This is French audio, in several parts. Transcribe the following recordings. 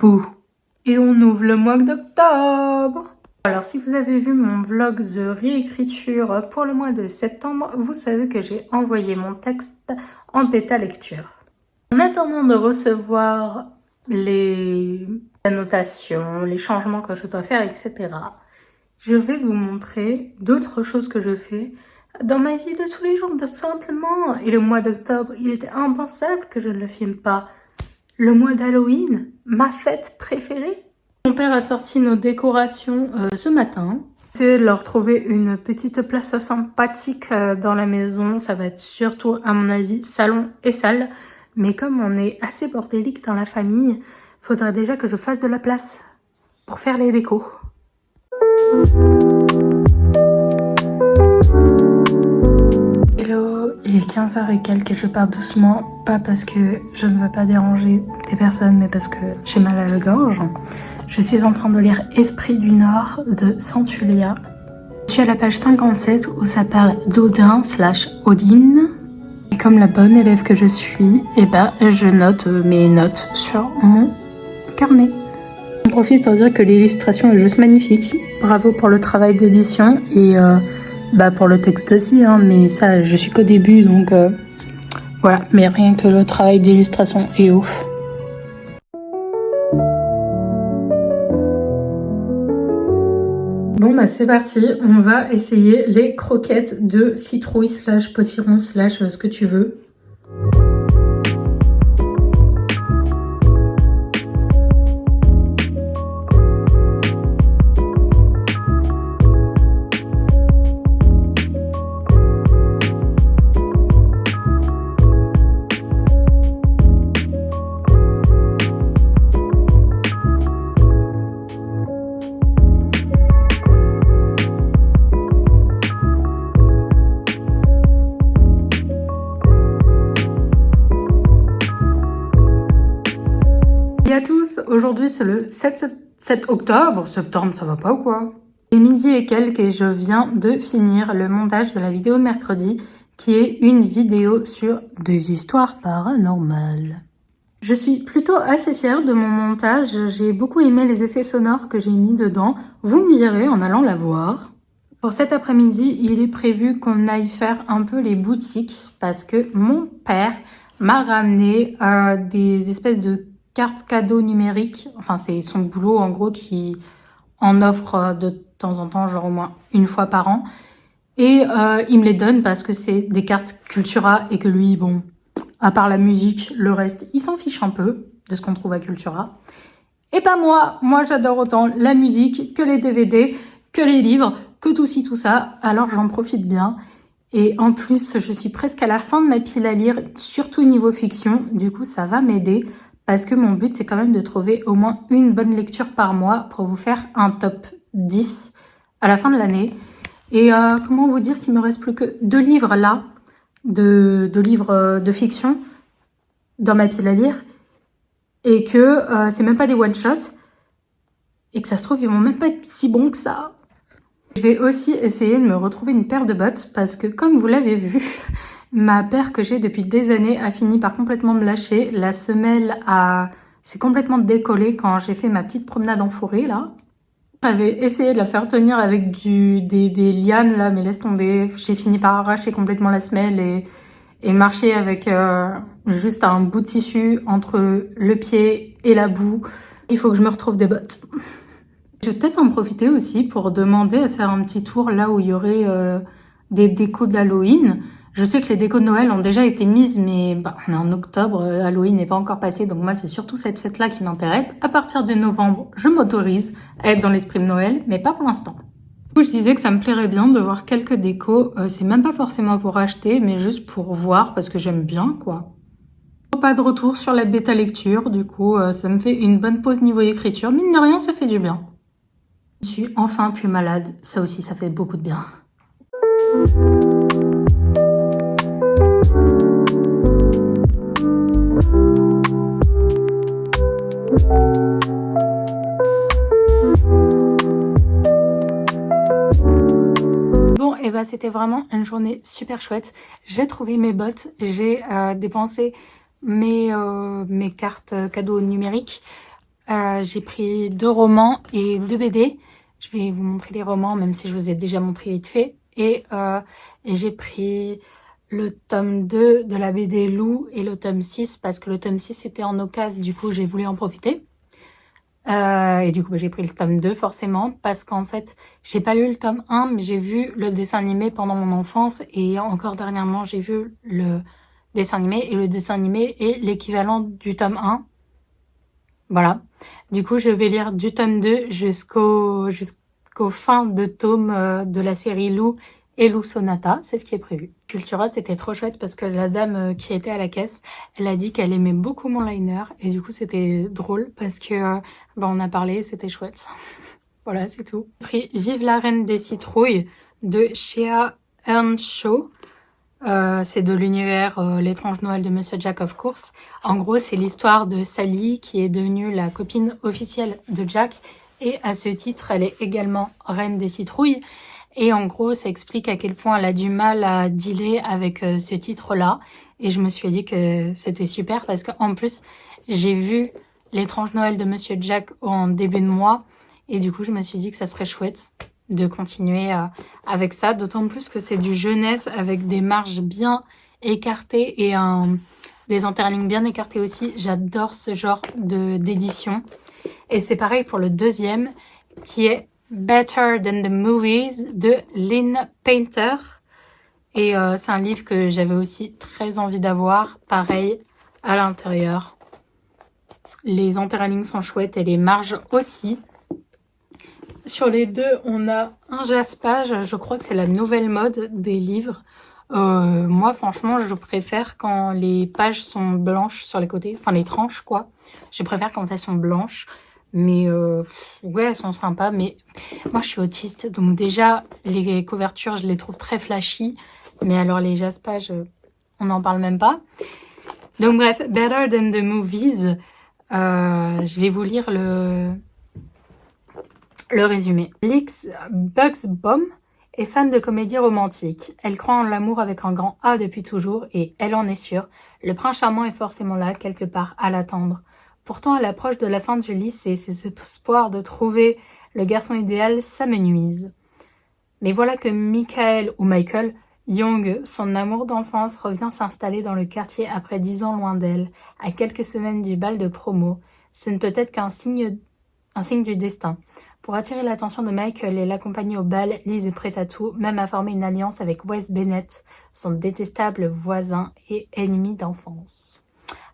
Bouh. Et on ouvre le mois d'octobre. Alors si vous avez vu mon vlog de réécriture pour le mois de septembre, vous savez que j'ai envoyé mon texte en bêta lecture. En attendant de recevoir les annotations, les changements que je dois faire, etc., je vais vous montrer d'autres choses que je fais dans ma vie de tous les jours, tout simplement. Et le mois d'octobre, il était impensable que je ne le filme pas. Le mois d'Halloween, ma fête préférée. Mon père a sorti nos décorations ce matin. J'essaie de leur trouver une petite place sympathique dans la maison. Ça va être surtout, à mon avis, salon et salle. Mais comme on est assez bordélique dans la famille, faudra déjà que je fasse de la place pour faire les décos. Hello, il est 15h et quelques et je pars doucement. Pas parce que je ne veux pas déranger des personnes, mais parce que j'ai mal à la gorge. Je suis en train de lire Esprit du Nord de Santulia. Je suis à la page 57 où ça parle d'Odin / Odin. Et comme la bonne élève que je suis, je note mes notes sur mon carnet. J'en profite pour dire que l'illustration est juste magnifique. Bravo pour le travail d'édition et pour le texte aussi, hein, mais ça, je suis qu'au début, donc voilà. Mais rien que le travail d'illustration est ouf. Bon bah c'est parti, on va essayer les croquettes de citrouille / potiron / ce que tu veux. Salut à tous, aujourd'hui c'est le 7 octobre, septembre ça va pas ou quoi? Il est midi et quelques et je viens de finir le montage de la vidéo de mercredi qui est une vidéo sur des histoires paranormales. Je suis plutôt assez fière de mon montage, j'ai beaucoup aimé les effets sonores que j'ai mis dedans, vous me direz en allant la voir. Pour cet après-midi, il est prévu qu'on aille faire un peu les boutiques parce que mon père m'a ramené des espèces de cartes cadeaux numériques. Enfin, c'est son boulot en gros qui en offre de temps en temps, genre au moins une fois par an. Et il me les donne parce que c'est des cartes Cultura et que lui, bon, à part la musique, le reste, il s'en fiche un peu de ce qu'on trouve à Cultura. Et pas moi j'adore autant la musique que les DVD, que les livres, que tout ci, tout ça. Alors j'en profite bien. Et en plus, je suis presque à la fin de ma pile à lire, surtout niveau fiction. Du coup, ça va m'aider parce que mon but, c'est quand même de trouver au moins une bonne lecture par mois pour vous faire un top 10 à la fin de l'année. Et comment vous dire qu'il me reste plus que 2 livres là, de livres de fiction dans ma pile à lire. Et que c'est même pas des one-shots. Et que ça se trouve, ils vont même pas être si bons que ça. Je vais aussi essayer de me retrouver une paire de bottes parce que comme vous l'avez vu, ma paire que j'ai depuis des années a fini par complètement me lâcher. La semelle s'est complètement décollée quand j'ai fait ma petite promenade en forêt là. J'avais essayé de la faire tenir avec des lianes là, mais laisse tomber. J'ai fini par arracher complètement la semelle et marcher avec juste un bout de tissu entre le pied et la boue. Il faut que je me retrouve des bottes. Je vais peut-être en profiter aussi pour demander à faire un petit tour là où il y aurait des décos d'Halloween. Je sais que les décos de Noël ont déjà été mises, mais on est en octobre, Halloween n'est pas encore passé, donc moi c'est surtout cette fête-là qui m'intéresse. À partir de novembre, je m'autorise à être dans l'esprit de Noël, mais pas pour l'instant. Du coup, je disais que ça me plairait bien de voir quelques décos. C'est même pas forcément pour acheter, mais juste pour voir, parce que j'aime bien, quoi. Pas de retour sur la bêta lecture, du coup, ça me fait une bonne pause niveau écriture. Mine de rien, ça fait du bien. Je suis enfin plus malade, ça aussi, ça fait beaucoup de bien. Bon, et c'était vraiment une journée super chouette. J'ai trouvé mes bottes, j'ai dépensé mes cartes cadeaux numériques. J'ai pris 2 romans et 2 BD. Je vais vous montrer les romans, même si je vous ai déjà montré vite fait. Et j'ai pris le tome 2 de la BD Lou et le tome 6, parce que le tome 6 était en occasion, du coup j'ai voulu en profiter. Et du coup j'ai pris le tome 2 forcément, parce qu'en fait j'ai pas lu le tome 1, mais j'ai vu le dessin animé pendant mon enfance, et encore dernièrement j'ai vu le dessin animé, et le dessin animé est l'équivalent du tome 1. Voilà. Du coup, je vais lire du tome 2 jusqu'au fin de tome de la série Lou et Lou Sonata. C'est ce qui est prévu. Cultura, c'était trop chouette parce que la dame qui était à la caisse, elle a dit qu'elle aimait beaucoup mon liner. Et du coup, c'était drôle parce que on a parlé, c'était chouette. Voilà, c'est tout. J'ai pris Vive la Reine des Citrouilles de Shea Earnshaw. C'est de l'univers L'étrange Noël de Monsieur Jack, of course. En gros, c'est l'histoire de Sally qui est devenue la copine officielle de Jack. Et à ce titre, elle est également reine des citrouilles. Et en gros, ça explique à quel point elle a du mal à dealer avec ce titre-là. Et je me suis dit que c'était super parce qu'en plus, j'ai vu L'étrange Noël de Monsieur Jack en début de mois. Et du coup, je me suis dit que ça serait chouette de continuer avec ça, d'autant plus que c'est du jeunesse avec des marges bien écartées et des interlignes bien écartées aussi. J'adore ce genre d'édition. Et c'est pareil pour le deuxième, qui est Better Than the Movies de Lynn Painter. Et c'est un livre que j'avais aussi très envie d'avoir. Pareil, à l'intérieur. Les interlignes sont chouettes et les marges aussi. Sur les deux, on a un jaspage. Je crois que c'est la nouvelle mode des livres. Moi, franchement, je préfère quand les pages sont blanches sur les côtés. Enfin, les tranches, quoi. Je préfère quand elles sont blanches. Mais ouais, elles sont sympas. Mais moi, je suis autiste. Donc déjà, les couvertures, je les trouve très flashy. Mais alors, les jaspages, on n'en parle même pas. Donc bref, Better Than the Movies. Je vais vous lire le résumé. Lix Bugsbaum est fan de comédies romantiques. Elle croit en l'amour avec un grand A depuis toujours et, elle en est sûre, le prince charmant est forcément là, quelque part, à l'attendre. Pourtant, à l'approche de la fin du lycée, ses espoirs de trouver le garçon idéal s'amenuisent. Mais voilà que Michael Young, son amour d'enfance, revient s'installer dans le quartier après 10 ans loin d'elle, à quelques semaines du bal de promo. Ce ne peut être qu'un signe du destin. Pour attirer l'attention de Michael et l'accompagner au bal, Liz est prête à tout, même à former une alliance avec Wes Bennett, son détestable voisin et ennemi d'enfance.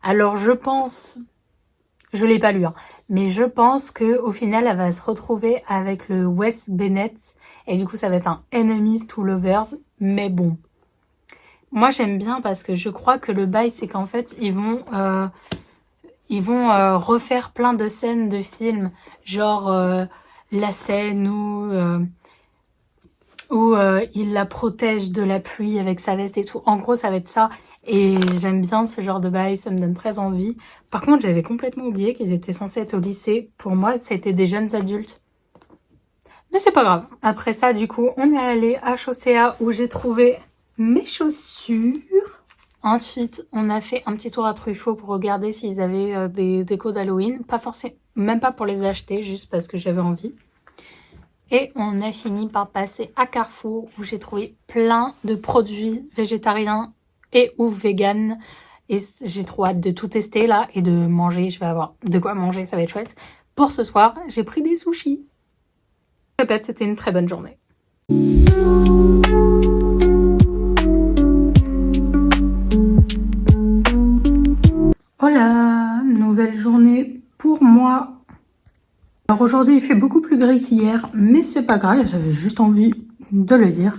Alors je pense, je l'ai pas lu, mais je pense que au final elle va se retrouver avec le Wes Bennett et du coup ça va être un enemies to lovers, mais bon. Moi j'aime bien parce que je crois que le bail c'est qu'en fait ils vont refaire plein de scènes de films, genre la scène où il la protège de la pluie avec sa veste et tout. En gros, ça va être ça. Et j'aime bien ce genre de bail, ça me donne très envie. Par contre, j'avais complètement oublié qu'ils étaient censés être au lycée. Pour moi, c'était des jeunes adultes. Mais c'est pas grave. Après ça, du coup, on est allé à Chaussea où j'ai trouvé mes chaussures. Ensuite, on a fait un petit tour à Truffaut pour regarder s'ils avaient des décos d'Halloween. Pas forcément, même pas pour les acheter, juste parce que j'avais envie. Et on a fini par passer à Carrefour où j'ai trouvé plein de produits végétariens et ou vegan. Et j'ai trop hâte de tout tester là et de manger. Je vais avoir de quoi manger, ça va être chouette. Pour ce soir, j'ai pris des sushis. Je répète, c'était une très bonne journée. Voilà, nouvelle journée pour moi. Alors aujourd'hui, il fait beaucoup plus gris qu'hier, mais c'est pas grave, j'avais juste envie de le dire.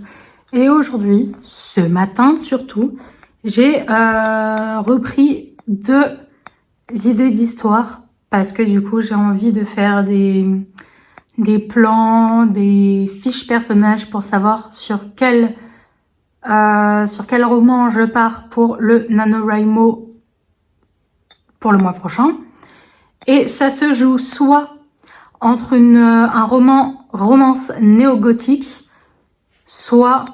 Et aujourd'hui, ce matin surtout, j'ai repris 2 idées d'histoire parce que du coup, j'ai envie de faire des plans, des fiches personnages pour savoir sur quel roman je pars pour le NaNoWriMo pour le mois prochain. Et ça se joue soit entre un romance néo-gothique, soit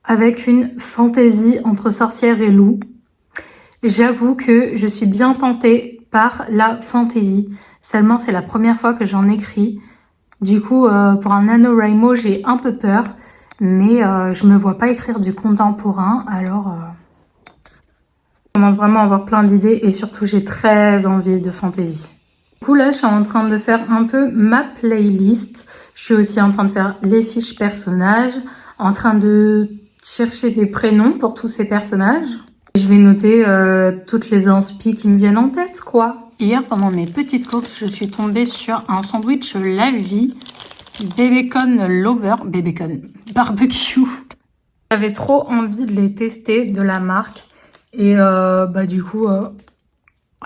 avec une fantaisie entre sorcière et loup. J'avoue que je suis bien tentée par la fantaisie. Seulement, c'est la première fois que j'en écris. Du coup, pour un NaNoWriMo, j'ai un peu peur. Mais je me vois pas écrire du contemporain. Alors, je commence vraiment à avoir plein d'idées. Et surtout, j'ai très envie de fantasy. Du coup, là, je suis en train de faire un peu ma playlist. Je suis aussi en train de faire les fiches personnages. En train de chercher des prénoms pour tous ces personnages. Je vais noter toutes les inspi qui me viennent en tête, quoi. Hier, pendant mes petites courses, je suis tombée sur un sandwich La Vie, Bacon Lover, Bacon Barbecue. J'avais trop envie de les tester de la marque. Et du coup,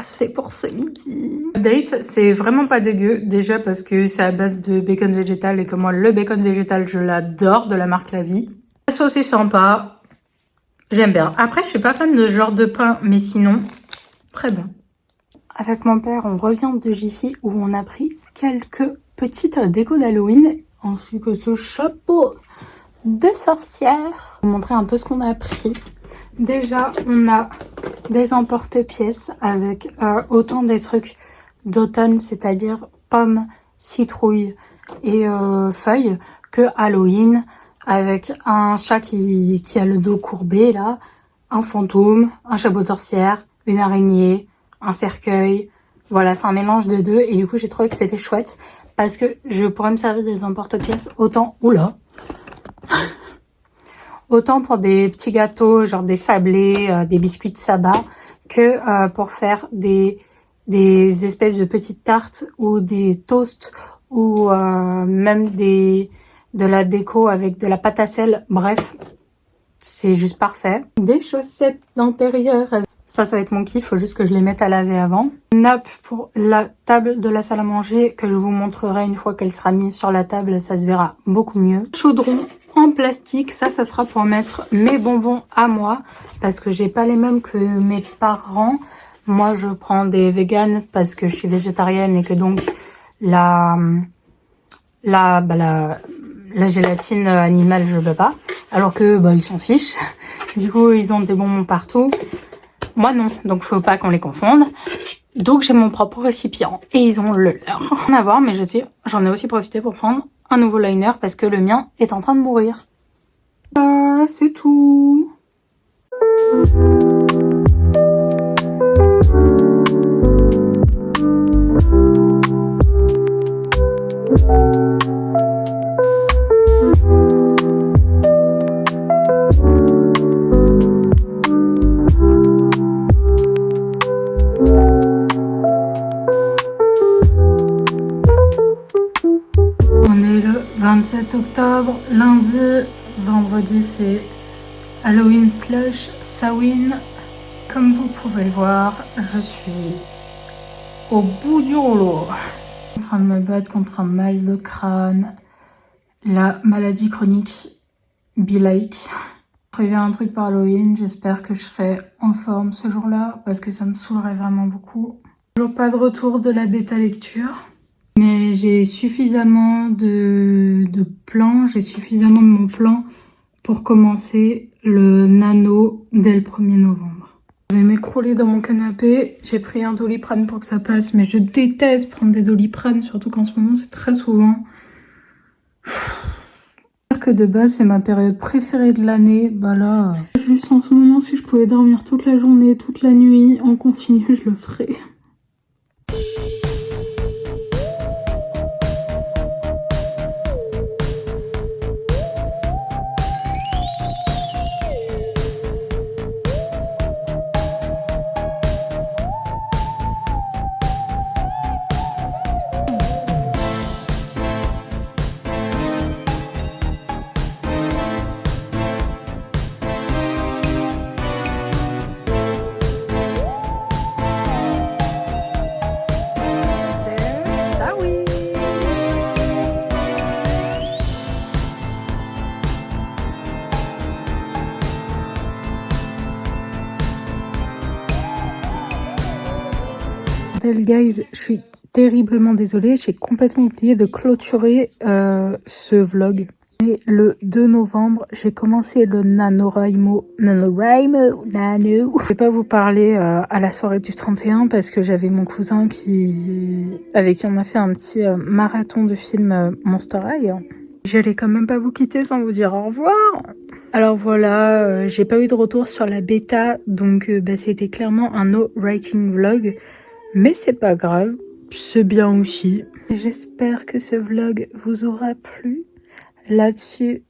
c'est pour ce midi. Update, c'est vraiment pas dégueu. Déjà parce que c'est à base de bacon végétal et que moi, le bacon végétal, je l'adore de la marque La Vie. La sauce est sympa. J'aime bien. Après, je suis pas fan de ce genre de pain, mais sinon, très bon. Avec mon père, on revient de Jiffy où on a pris quelques petites décos d'Halloween, ainsi que ce chapeau de sorcière. Je vais vous montrer un peu ce qu'on a pris. Déjà, on a des emporte-pièces avec autant des trucs d'automne, c'est-à-dire pommes, citrouilles et feuilles, que Halloween, avec un chat qui a le dos courbé, là, un fantôme, un chapeau de sorcière, une araignée, un cercueil. Voilà, c'est un mélange des deux. Et du coup, j'ai trouvé que c'était chouette parce que je pourrais me servir des emporte-pièces autant... Oula autant pour des petits gâteaux, genre des sablés, des biscuits de sabbat, que pour faire des espèces de petites tartes ou des toasts ou même de la déco avec de la pâte à sel. Bref, c'est juste parfait. Des chaussettes d'intérieur. Ça va être mon kiff, faut juste que je les mette à laver avant. Une nappe pour la table de la salle à manger que je vous montrerai une fois qu'elle sera mise sur la table, ça se verra beaucoup mieux. Chaudron en plastique, ça sera pour mettre mes bonbons à moi parce que j'ai pas les mêmes que mes parents. Moi, je prends des véganes parce que je suis végétarienne et que donc la gélatine animale, je peux pas. Alors que ils s'en fichent. Du coup, ils ont des bonbons partout. Moi non, donc faut pas qu'on les confonde. Donc j'ai mon propre récipient et ils ont le leur. Rien à voir, mais j'en ai aussi profité pour prendre un nouveau liner parce que le mien est en train de mourir. C'est tout. On est le 27 octobre, lundi, vendredi c'est Halloween / Samhain. Comme vous pouvez le voir, je suis au bout du rouleau. En train de me battre contre un mal de crâne, la maladie chronique Be-like. Prévu un truc pour Halloween, j'espère que je serai en forme ce jour-là parce que ça me saoulerait vraiment beaucoup. Toujours pas de retour de la bêta lecture. Mais j'ai suffisamment de plans, j'ai suffisamment de mon plan pour commencer le nano dès le 1er novembre. Je vais m'écrouler dans mon canapé, j'ai pris un Doliprane pour que ça passe, mais je déteste prendre des Doliprane, surtout qu'en ce moment c'est très souvent. Que de base c'est ma période préférée de l'année, là, juste en ce moment si je pouvais dormir toute la journée, toute la nuit, en continu, je le ferais. Guys, je suis terriblement désolée, j'ai complètement oublié de clôturer ce vlog. Et le 2 novembre, j'ai commencé le NaNoWriMo. Je vais pas vous parler à la soirée du 31 parce que j'avais mon cousin avec qui on a fait un petit marathon de film Monster High. J'allais quand même pas vous quitter sans vous dire au revoir. Alors voilà, j'ai pas eu de retour sur la bêta, donc c'était clairement un no writing vlog, mais c'est pas grave, c'est bien aussi. J'espère que ce vlog vous aura plu. Là-dessus,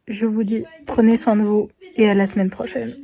je vous dis, prenez soin de vous et à la semaine prochaine.